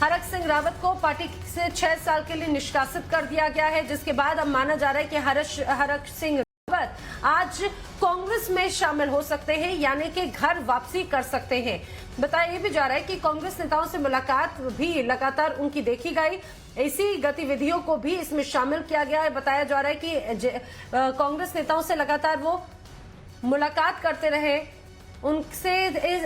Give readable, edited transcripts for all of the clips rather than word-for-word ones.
हरक सिंह रावत को पार्टी से 6 साल के लिए निष्कासित कर दिया गया है, जिसके बाद अब माना जा रहा है कि हरक सिंह रावत आज कांग्रेस में शामिल हो सकते हैं, यानी कि घर वापसी कर सकते हैं। बताया भी जा रहा है कि कांग्रेस नेताओं से मुलाकात भी लगातार उनकी देखी गई, इसी गतिविधियों को भी इसमें शामिल किया गया है। बताया जा रहा है कि कांग्रेस नेताओं से लगातार वो मुलाकात करते रहे, उनसे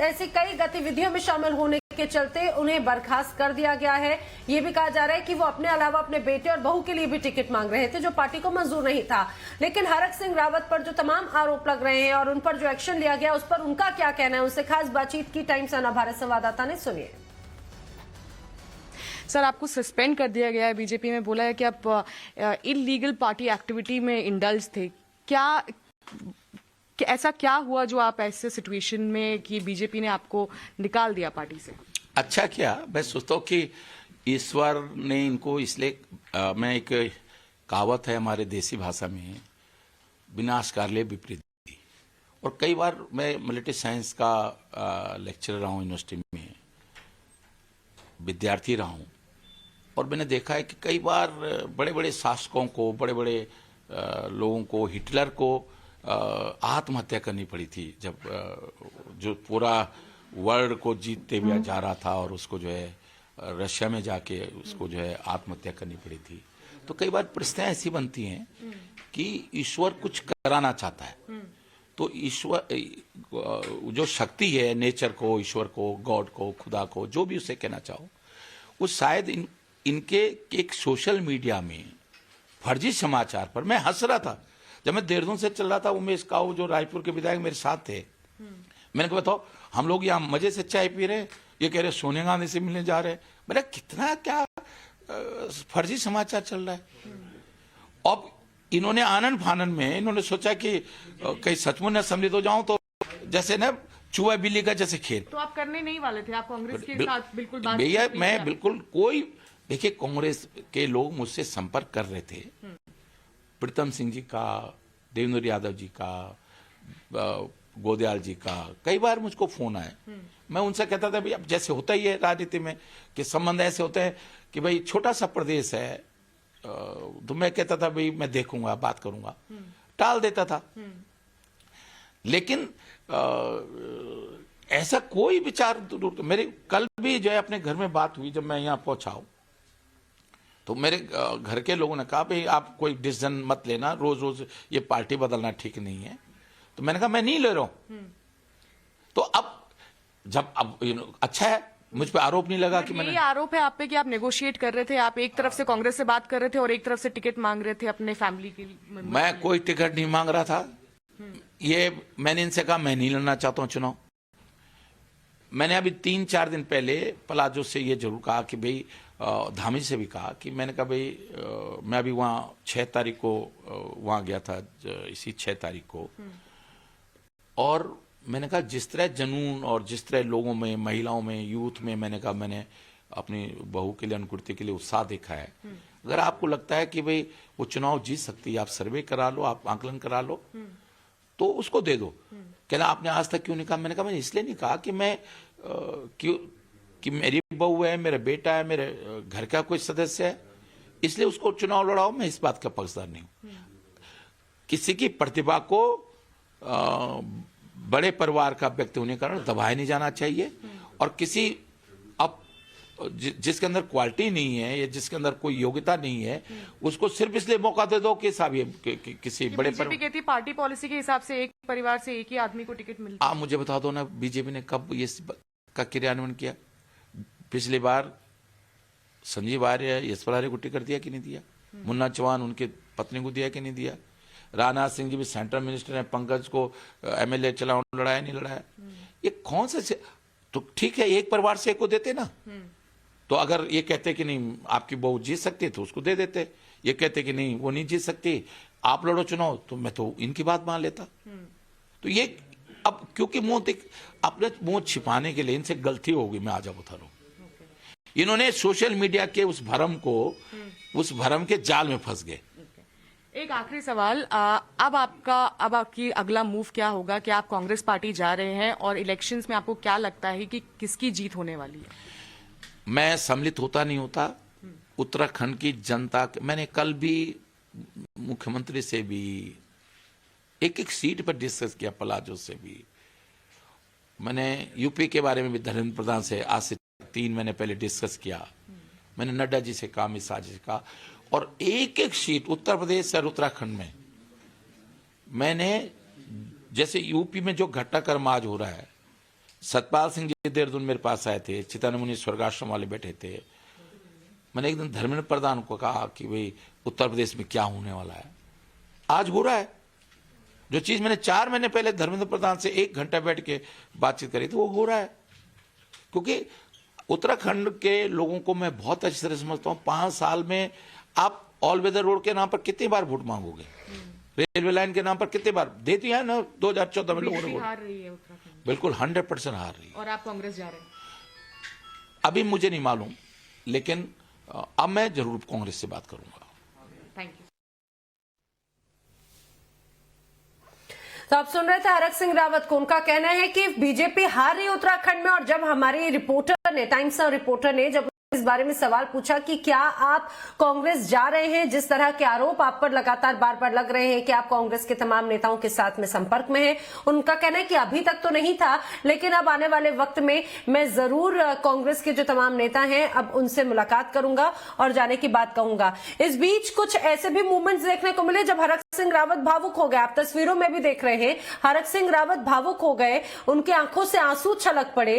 ऐसी कई गतिविधियों में शामिल होने के चलते उन्हें बर्खास्त कर दिया गया है। ये भी कहा जा रहा है कि वो अपने अलावा अपने बेटे और बहू के लिए भी टिकट मांग रहे थे, जो पार्टी को मंजूर नहीं था। लेकिन हरक सिंह रावत पर जो तमाम आरोप लग रहे हैं और उन पर जो एक्शन लिया गया, उस पर उनका क्या कहना है, उनसे खास बातचीत की टाइम्स ऑफ भारत संवाददाता ने। सुनिए। सर, आपको सस्पेंड कर दिया गया है। बीजेपी में बोला है कि आप इलीगल पार्टी एक्टिविटी में इंडल्ज थे। क्या ऐसा क्या हुआ जो आप ऐसे सिचुएशन में कि बीजेपी ने आपको निकाल दिया पार्टी से? अच्छा क्या, मैं सोचता हूँ कि ईश्वर ने इनको इसलिए मैं एक कहावत है हमारे देसी भाषा में, विनाश कार्य विपरीत। और कई बार मैं मिलिट्री साइंस का लेक्चरर रहा हूँ, यूनिवर्सिटी में विद्यार्थी रहा हूँ, और मैंने देखा है कि कई बार बड़े बड़े शासकों को, बड़े बड़े लोगों को, हिटलर को आत्महत्या करनी पड़ी थी, जब जो पूरा वर्ल्ड को जीतते हुए जा रहा था और उसको जो है रशिया में जाके उसको जो है आत्महत्या करनी पड़ी थी। तो कई बार परिस्थितियां ऐसी बनती हैं कि ईश्वर कुछ कराना चाहता है, तो ईश्वर जो शक्ति है, नेचर को, ईश्वर को, गॉड को, खुदा को, जो भी उसे कहना चाहो, वो शायद इनके एक सोशल मीडिया में फर्जी समाचार पर मैं हंस रहा था। जब मैं देहरादून से चल रहा था, उमेश काऊ जो रायपुर के विधायक मेरे साथ थे, मैंने कहा बताओ, हम लोग यहाँ मजे से चाय पी रहे, ये कह रहे सोनिया गांधी से मिलने जा रहे हैं। मेरा कितना क्या फर्जी समाचार चल रहा है। अब इन्होंने आनंद फानन में इन्होंने सोचा कि कहीं सचमुच न सम्मिलित हो जाऊं, तो जैसे ना चूहा बिल्ली का जैसे खेल। तो आप करने नहीं वाले थे? आप कांग्रेस के साथ बिल्कुल बात भैया, मैं बिल्कुल कोई, देखिए कांग्रेस के लोग मुझसे संपर्क कर रहे थे, प्रीतम सिंह जी का, देवेंद्र यादव जी का, गोदयाल जी का, कई बार मुझको फोन आए। मैं उनसे कहता था भाई, अब जैसे होता ही है राजनीति में कि संबंध ऐसे होते हैं कि भाई छोटा सा प्रदेश है, तो मैं कहता था भाई मैं देखूंगा, बात करूंगा, टाल देता था। लेकिन ऐसा कोई विचार, मेरे कल भी जो है अपने घर में बात हुई, जब मैं यहाँ पहुंचा हूं, तो मेरे घर के लोगों ने कहा भाई आप कोई डिसीजन मत लेना, रोज रोज ये पार्टी बदलना ठीक नहीं है। तो मैंने कहा मैं नहीं ले रहा हूं। तो अब जब अच्छा है, मुझ पे आरोप नहीं लगा कि मैंने, ये आरोप है आप पे कि आप नेगोशिएट कर रहे थे, आप एक तरफ से कांग्रेस से बात कर रहे थे और एक तरफ से टिकट मांग रहे थे अपने फैमिली के लिए। मैं कोई टिकट नहीं मांग रहा था। ये मैंने इनसे कहा मैं नहीं लड़ना चाहता हूं चुनाव। मैंने अभी 3-4 दिन पहले पलाजो से ये जरूर कहा कि भाई, धामी से भी कहा कि मैंने कहा भाई मैं अभी वहाँ 6 तारीख को वहाँ गया था, इसी 6 तारीख को, और मैंने कहा जिस तरह जनून और जिस तरह लोगों में, महिलाओं में, यूथ में, मैंने कहा मैंने अपनी बहू के लिए, अनुकृति के लिए उत्साह देखा है। अगर आपको लगता है कि भाई वो चुनाव जीत सकती है, आप सर्वे करा लो, आप आंकलन करा लो, तो उसको दे दो। कहना आपने आज तक क्यों नहीं कहा? मैंने कहा मैंने इसलिए नहीं कहा कि मैं क्यों, कि मेरी बहू है, मेरा बेटा है, मेरे घर का कोई सदस्य है, इसलिए उसको चुनाव लड़ाओ। मैं इस बात का पक्षधर नहीं हूं। किसी की प्रतिभा को बड़े परिवार का व्यक्ति होने के कारण दबाया नहीं जाना चाहिए, और किसी अब जिसके अंदर क्वालिटी नहीं है या जिसके अंदर कोई योग्यता नहीं है, उसको सिर्फ इसलिए मौका दे दो कि साहब ये किसी बड़े कहती पार्टी पॉलिसी के हिसाब से एक परिवार से एक ही आदमी को टिकट मिलता है। आप मुझे बता दो ना, बीजेपी ने कब ये का क्रियान्वयन किया? पिछली बार संजीव आर्य, यशपाल आर्य को टिकट दिया कि नहीं दिया? मुन्ना चौहान उनके पत्नी को दिया कि नहीं दिया? राजनाथ सिंह जी भी सेंट्रल मिनिस्टर हैं, पंकज को एमएलए चुनाव लड़ाया नहीं लड़ाया? ये कौन से, तो ठीक है एक परिवार से एक को देते ना। तो अगर ये कहते कि नहीं आपकी बहू जीत सकती है तो उसको दे देते, ये कहते कि नहीं वो नहीं जीत सकती, आप लड़ो चुनाव, तो मैं तो इनकी बात मान लेता। तो ये अब क्योंकि अपने मुंह छिपाने के लिए इनसे गलती हो गई, मैं आज बता रहा हूं। इन्होंने सोशल मीडिया के उस भरम को, उस भरम के जाल में फंस गए। एक आखिरी सवाल, अब आपकी अगला मूव क्या होगा? कि आप कांग्रेस पार्टी जा रहे हैं और इलेक्शंस में आपको क्या लगता है कि किसकी जीत होने वाली है? मैं सम्मिलित होता नहीं होता, उत्तराखंड की जनता मैंने कल भी मुख्यमंत्री से भी एक एक सीट पर डिस्कस किया, पलाजो से भी मैंने, यूपी के बारे में भी धर्मेंद्र प्रधान से आज से 3 महीने पहले डिस्कस किया, मैंने नड्डा जी से कहा, मिश्रा जी से कहा, और एक एक सीट उत्तर प्रदेश और उत्तराखंड में मैंने, जैसे यूपी में जो घटनाक्रम आज हो रहा है, सतपाल सिंह जी देहरादून मेरे पास आए थे, चितन मुनि स्वर्गाश्रम वाले बैठे थे, मैंने एक दिन धर्मेंद्र प्रधान को कहा कि भाई उत्तर प्रदेश में क्या होने वाला है, आज हो रहा है। जो चीज मैंने 4 महीने पहले धर्मेंद्र प्रधान से 1 घंटा बैठ के बातचीत करी थी, वो हो रहा है। क्योंकि उत्तराखंड के लोगों को मैं बहुत अच्छी तरह समझता हूँ। 5 साल में आप ऑल वेदर रोड के नाम पर कितनी बार वोट मांगोगे, रेलवे लाइन के नाम पर कितनी बार दे दिया है ना, 2014 में लोगों ने वोट, हार रही है उत्तराखंड, बिल्कुल 100% हार रही है। और आप कांग्रेस जा रहे हैं? अभी मुझे नहीं मालूम, लेकिन अब मैं जरूर कांग्रेस से बात करूंगा। Thank you. तो आप सुन रहे थे हरक सिंह रावत को। उनका कहना है कि बीजेपी हार रही उत्तराखंड में, और जब हमारी रिपोर्टर ने, टाइम्स ऑफ रिपोर्टर ने जब इस बारे में सवाल पूछा कि क्या आप कांग्रेस जा रहे हैं, जिस तरह के आरोप आप पर लगातार बार बार लग रहे हैं कि आप कांग्रेस के तमाम नेताओं के साथ में संपर्क में हैं, उनका कहना है कि अभी तक तो नहीं था, लेकिन अब आने वाले वक्त में मैं जरूर कांग्रेस के जो तमाम नेता हैं अब उनसे मुलाकात करूंगा और जाने की बात कहूंगा। इस बीच कुछ ऐसे भी मूवमेंट्स देखने को मिले जब हरक सिंह रावत भावुक हो गए। आप तस्वीरों में भी देख रहे हैं, हरक सिंह रावत भावुक हो गए, उनकी आंखों से आंसू छलक पड़े।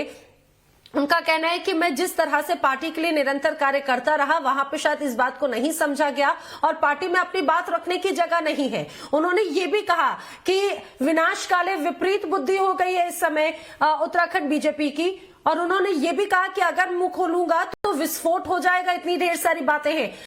उनका कहना है कि मैं जिस तरह से पार्टी के लिए निरंतर कार्य करता रहा, वहां पे शायद इस बात को नहीं समझा गया और पार्टी में अपनी बात रखने की जगह नहीं है। उन्होंने ये भी कहा कि विनाशकाले विपरीत बुद्धि हो गई है इस समय उत्तराखंड बीजेपी की, और उन्होंने ये भी कहा कि अगर मुंह खोलूंगा तो विस्फोट हो जाएगा, इतनी ढेर सारी बातें हैं।